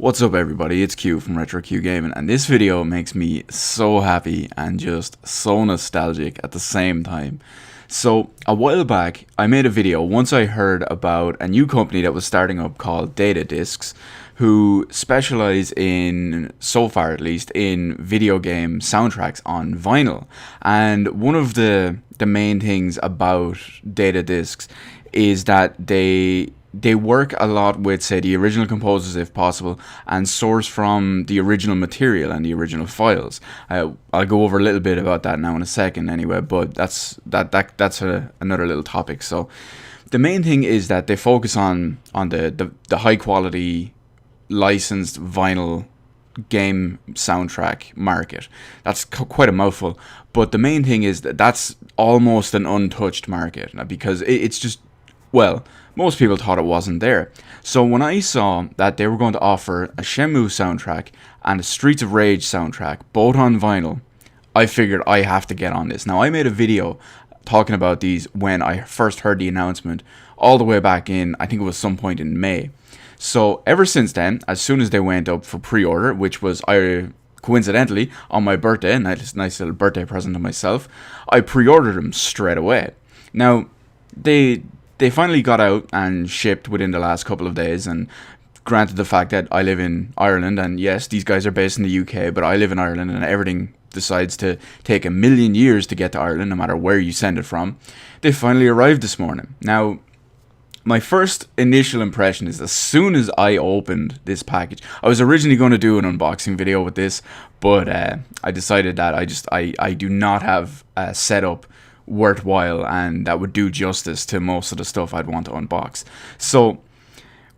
What's up everybody, it's Q from Retro Q Gaming, and this video makes me so happy and just so nostalgic at the same time. So a while back I made a video once I heard about a new company that was starting up called Data Discs, who specialize in, so far at least, in video game soundtracks on vinyl. And one of the main things about Data Discs is that they work a lot with, say, the original composers if possible, and source from the original material and the original files. I'll go over a little bit about that now in a second anyway, but that's another little topic. So the main thing is that they focus on the high quality licensed vinyl game soundtrack market. That's quite a mouthful, but the main thing is that that's almost an untouched market, because it's just, well, most people thought it wasn't there. So when I saw that they were going to offer a Shenmue soundtrack and a Streets of Rage soundtrack, both on vinyl, I figured I have to get on this. Now, I made a video talking about these when I first heard the announcement, all the way back in, I think it was some point in May. So ever since then, as soon as they went up for pre-order, which was coincidentally on my birthday, a nice little birthday present to myself, I pre-ordered them straight away. Now, they finally got out and shipped within the last couple of days, and granted the fact that I live in Ireland, and yes, these guys are based in the UK, but I live in Ireland, and everything decides to take a million years to get to Ireland, no matter where you send it from. They finally arrived this morning. Now, my first initial impression is, as soon as I opened this package, I was originally going to do an unboxing video with this, but I decided that I do not have a setup worthwhile and that would do justice to most of the stuff I'd want to unbox. So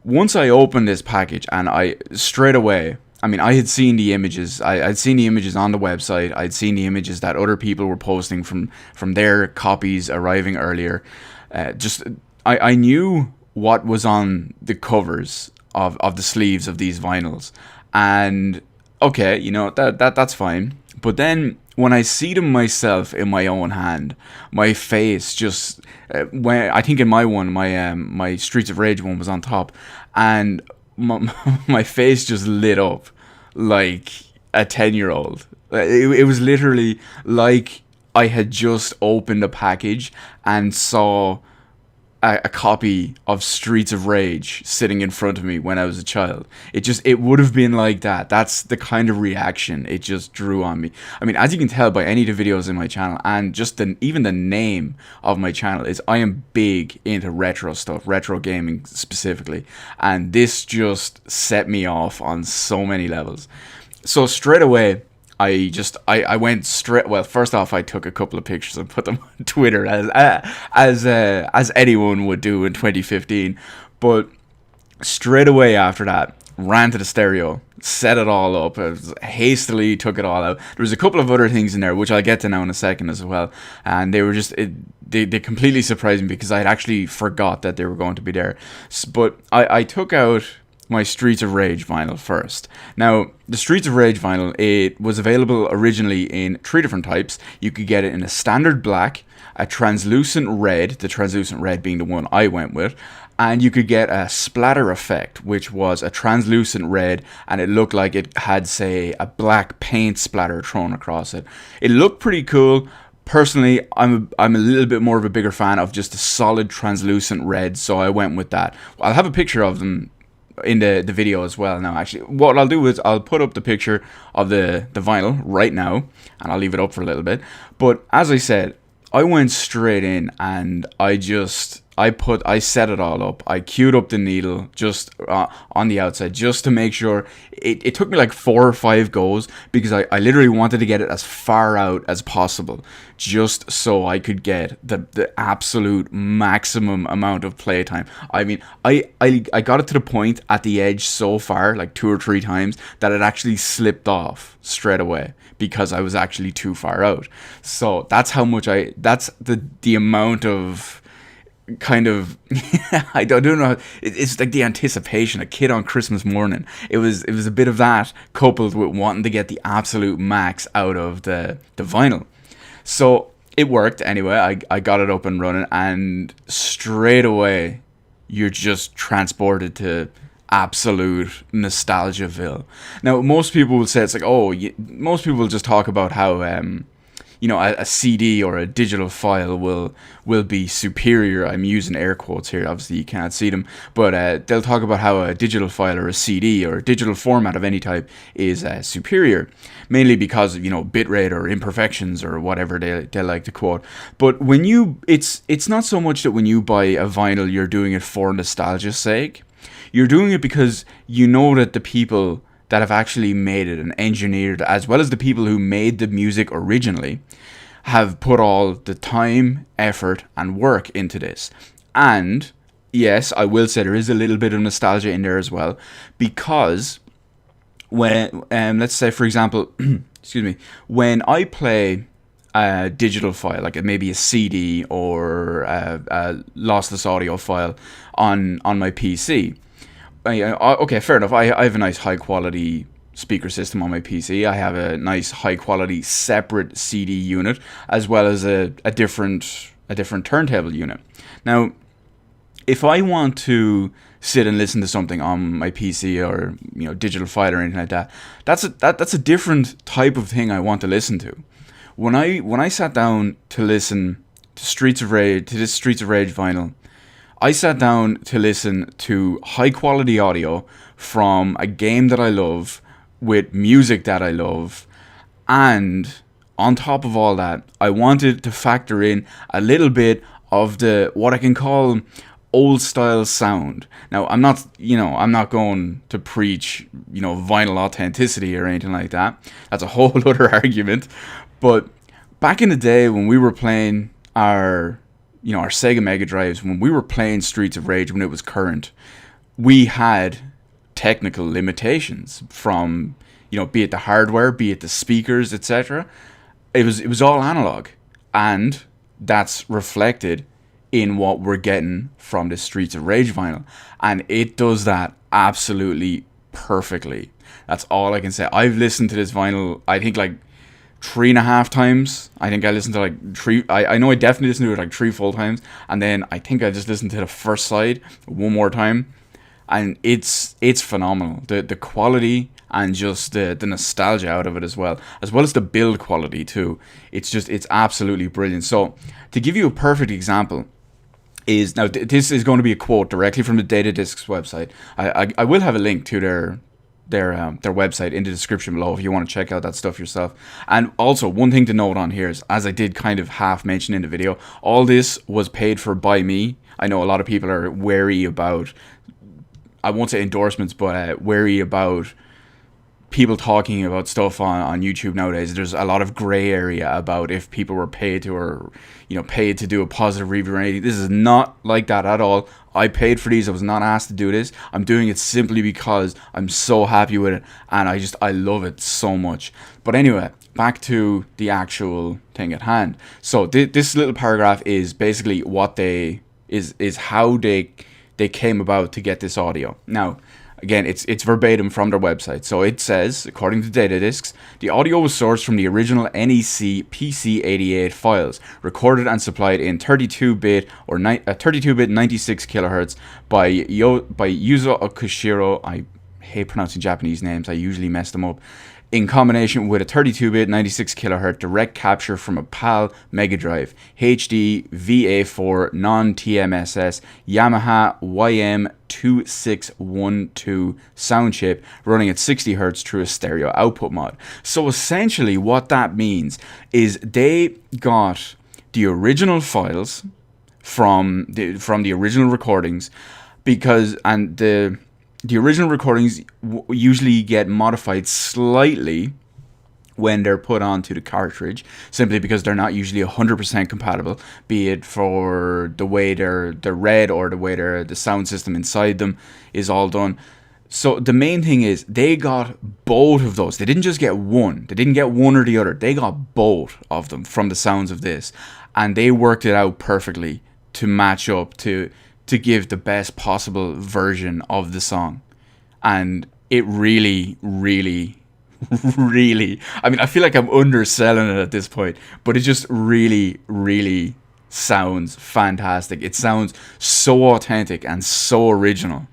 once I opened this package, and I straight away, I mean, I had seen the images. I'd seen the images on the website. I'd seen the images that other people were posting from their copies arriving earlier. I knew what was on the covers of the sleeves of these vinyls, and okay, you know, that's fine. But then when I see them myself in my own hand, my face just when I think in my one, my Streets of Rage one was on top, and my face just lit up like a 10-year-old. It was literally like I had just opened a package and saw a copy of Streets of Rage sitting in front of me when I was a child. It would have been like that. That's the kind of reaction it just drew on me. I mean, as you can tell by any of the videos in my channel, and just even the name of my channel, is I am big into retro stuff, retro gaming specifically, and this just set me off on so many levels. So straight away, I went straight. Well, first off, I took a couple of pictures and put them on Twitter, as anyone would do in 2015. But straight away after that, ran to the stereo, set it all up, hastily took it all out. There was a couple of other things in there which I'll get to now in a second as well, and they were just they completely surprised me because I had actually forgot that they were going to be there. But I took out my Streets of Rage vinyl first. Now, the Streets of Rage vinyl, it was available originally in 3 different types. You could get it in a standard black, a translucent red, the translucent red being the one I went with, and you could get a splatter effect, which was a translucent red, and it looked like it had, say, a black paint splatter thrown across it. It looked pretty cool. Personally, I'm a little bit more of a bigger fan of just a solid translucent red, so I went with that. I'll have a picture of them in the video as well. Now, actually, what I'll do is I'll put up the picture of the vinyl right now, and I'll leave it up for a little bit. But as I said, I went straight in, and I set it all up. I queued up the needle just on the outside, just to make sure. It took me like 4 or 5 goes, because I literally wanted to get it as far out as possible, just so I could get the absolute maximum amount of playtime. I mean, I got it to the point at the edge so far, like 2 or 3 times, that it actually slipped off straight away because I was actually too far out. So that's how much that's the amount of kind of I don't know, it's like the anticipation, a kid on Christmas morning. It was a bit of that, coupled with wanting to get the absolute max out of the vinyl. So it worked anyway. I got it up and running, and straight away you're just transported to absolute nostalgiaville. Now, most people will say it's like, oh, most people will just talk about how a CD or a digital file will be superior. I'm using air quotes here. Obviously, you can't see them, but they'll talk about how a digital file or a CD or a digital format of any type is superior, mainly because of bitrate or imperfections or whatever they like to quote. But it's not so much that when you buy a vinyl, you're doing it for nostalgia's sake. You're doing it because you know that the people that have actually made it and engineered, as well as the people who made the music originally, have put all the time, effort, and work into this. And yes, I will say there is a little bit of nostalgia in there as well, because when, let's say, for example, excuse me, when I play a digital file, like maybe a CD or a lossless audio file on my PC, okay, fair enough. I have a nice high quality speaker system on my PC. I have a nice high quality separate CD unit, as well as a different turntable unit. Now, if I want to sit and listen to something on my PC or digital file or anything like that, that's a different type of thing I want to listen to. When I sat down to listen to this Streets of Rage vinyl, I sat down to listen to high quality audio from a game that I love, with music that I love, and on top of all that, I wanted to factor in a little bit of the what I can call old style sound. Now, I'm not going to preach vinyl authenticity or anything like that. That's a whole other argument. But back in the day when we were playing our Sega Mega Drives, when we were playing Streets of Rage when it was current, we had technical limitations from, be it the hardware, be it the speakers, etc. It was all analog, and that's reflected in what we're getting from the Streets of Rage vinyl, and it does that absolutely perfectly. That's all I can say. I've listened to this vinyl, I think, like 3.5 times. I think I listened to like three. I know I definitely listened to it like 3 full times, and then I think I just listened to the first side one more time, and it's phenomenal. The quality and just the nostalgia out of it as well as the build quality too. It's absolutely brilliant. So to give you a perfect example, this is going to be a quote directly from the Data Discs website. I will have a link to their website in the description below if you want to check out that stuff yourself. And also, one thing to note on here is, as I did kind of half mention in the video, all this was paid for by me. I know a lot of people are wary about, I won't say endorsements, but wary about people talking about stuff on YouTube nowadays. There's a lot of gray area about if people were paid to, or paid to do a positive review or anything. This is not like that at all. I paid for these. I was not asked to do this. I'm doing it simply because I'm so happy with it, and I love it so much. But anyway, back to the actual thing at hand. So this little paragraph is basically what is how they came about to get this audio. Now, again, it's verbatim from their website. So it says, according to Data Discs, the audio was sourced from the original NEC PC88 files, recorded and supplied in 32-bit or 32-bit 96 kilohertz by Yuzo Okushiro. I hate pronouncing Japanese names. I usually mess them up. In combination with a 32-bit 96 kilohertz direct capture from a PAL Mega Drive, HD VA4 non-TMSS Yamaha YM2612 sound chip running at 60 Hz through a stereo output mod. So essentially what that means is they got the original files from the original recordings, and the original recordings usually get modified slightly when they're put onto the cartridge, simply because they're not usually 100% compatible, be it for the way they're read or the way the sound system inside them is all done. So the main thing is they got both of those. They didn't just get one. They didn't get one or the other. They got both of them from the sounds of this, and they worked it out perfectly to match up to give the best possible version of the song. And it really, really, really, I mean, I feel like I'm underselling it at this point, but it just really, really sounds fantastic. It sounds so authentic and so original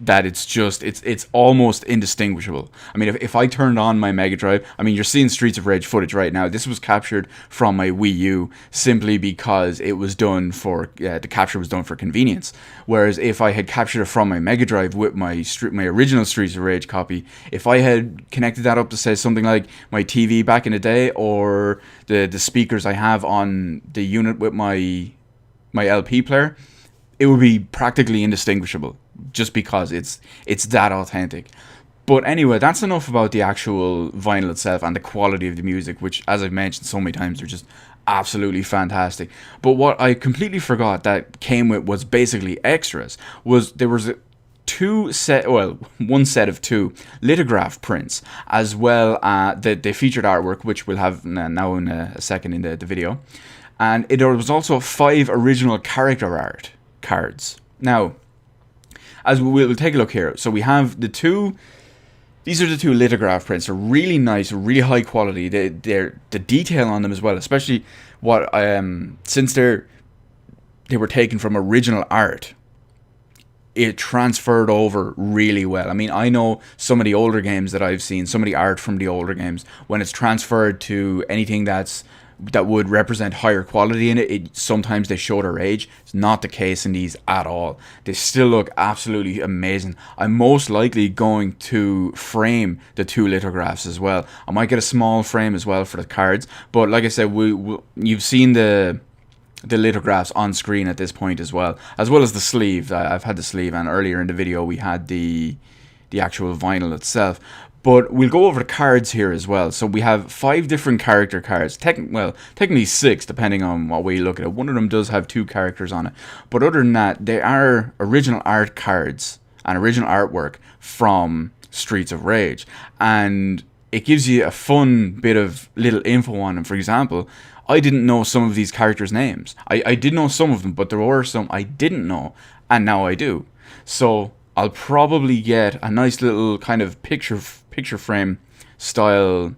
that it's almost indistinguishable. I mean, if I turned on my Mega Drive, I mean, you're seeing Streets of Rage footage right now. This was captured from my Wii U simply because it was done for the capture was done for convenience. Whereas if I had captured it from my Mega Drive with my original Streets of Rage copy, if I had connected that up to say something like my TV back in the day, or the speakers I have on the unit with my LP player, it would be practically indistinguishable, just because it's that authentic. But anyway, that's enough about the actual vinyl itself and the quality of the music, which, as I've mentioned so many times, are just absolutely fantastic. But what I completely forgot that came with was basically extras. Was there was one set of two lithograph prints, as well the featured artwork, which we'll have now in a second in the video. And there was also 5 original character art cards. Now, as we'll take a look here. So we have these are the 2 lithograph prints. They're really nice, really high quality. They're the detail on them as well, especially since they were taken from original art, it transferred over really well. I mean, I know some of the older games that I've seen, some of the art from the older games, when it's transferred to anything that would represent higher quality in it, sometimes they show their age. It's not the case in these at all. They still look absolutely amazing. I'm most likely going to frame the 2 lithographs as well. I might get a small frame as well for the cards, but like I said, you've seen the lithographs on screen at this point as well as the sleeve. I've had the sleeve, and earlier in the video we had the actual vinyl itself. But we'll go over the cards here as well. So we have 5 different character cards. Technically 6, depending on what way you look at it. One of them does have 2 characters on it. But other than that, they are original art cards and original artwork from Streets of Rage. And it gives you a fun bit of little info on them. For example, I didn't know some of these characters' names. I did know some of them, but there were some I didn't know, and now I do. So I'll probably get a nice little kind of picture frame style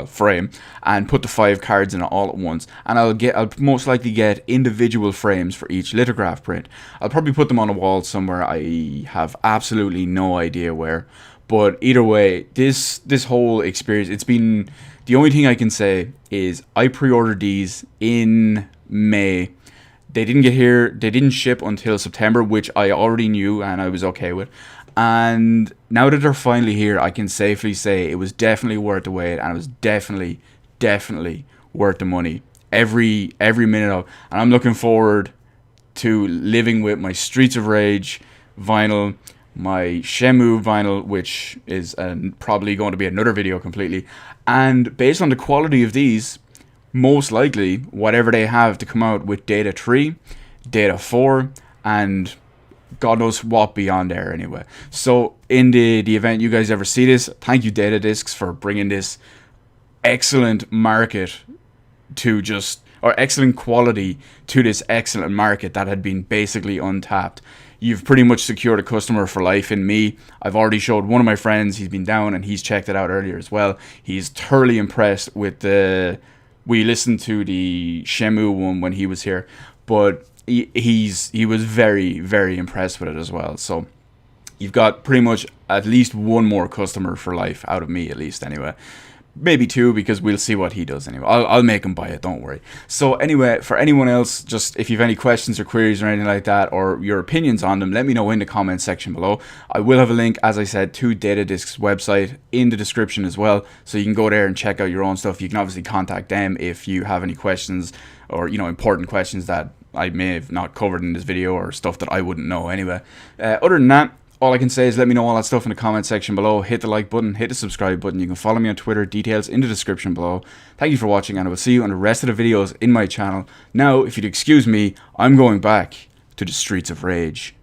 frame and put the 5 cards in it all at once, and I'll most likely get individual frames for each lithograph print. I'll probably put them on a wall somewhere. I have absolutely no idea where, but either way, this whole experience, it's been, the only thing I can say is I pre-ordered these in May. They didn't get here, they didn't ship until September, which I already knew and I was okay with. And now that they're finally here, I can safely say it was definitely worth the wait, and it was definitely worth the money. Every minute of, and I'm looking forward to living with my Streets of Rage vinyl, my Shenmue vinyl, which is probably going to be another video completely. And based on the quality of these, most likely whatever they have to come out with Data 3, Data 4, and God knows what beyond there anyway. So in the event you guys ever see this, thank you Data Discs for bringing this excellent market to excellent quality to this excellent market that had been basically untapped. You've pretty much secured a customer for life in me. I've already showed one of my friends, he's been down and he's checked it out earlier as well. He's thoroughly impressed with we listened to the Shenmue one when he was here, but he was very impressed with it as well. So you've got pretty much at least one more customer for life out of me, at least anyway. Maybe 2, because we'll see what he does anyway. I'll make him buy it, don't worry. So anyway, for anyone else, just if you have any questions or queries or anything like that, or your opinions on them, let me know in the comment section below. I will have a link, as I said, to Datadisc's website in the description as well, so you can go there and check out your own stuff. You can obviously contact them if you have any questions, or important questions that I may have not covered in this video, or stuff that I wouldn't know anyway. Other than that, all I can say is let me know all that stuff in the comment section below. Hit the like button, hit the subscribe button. You can follow me on Twitter, details in the description below. Thank you for watching, and I will see you on the rest of the videos in my channel. Now, if you'd excuse me, I'm going back to the Streets of Rage.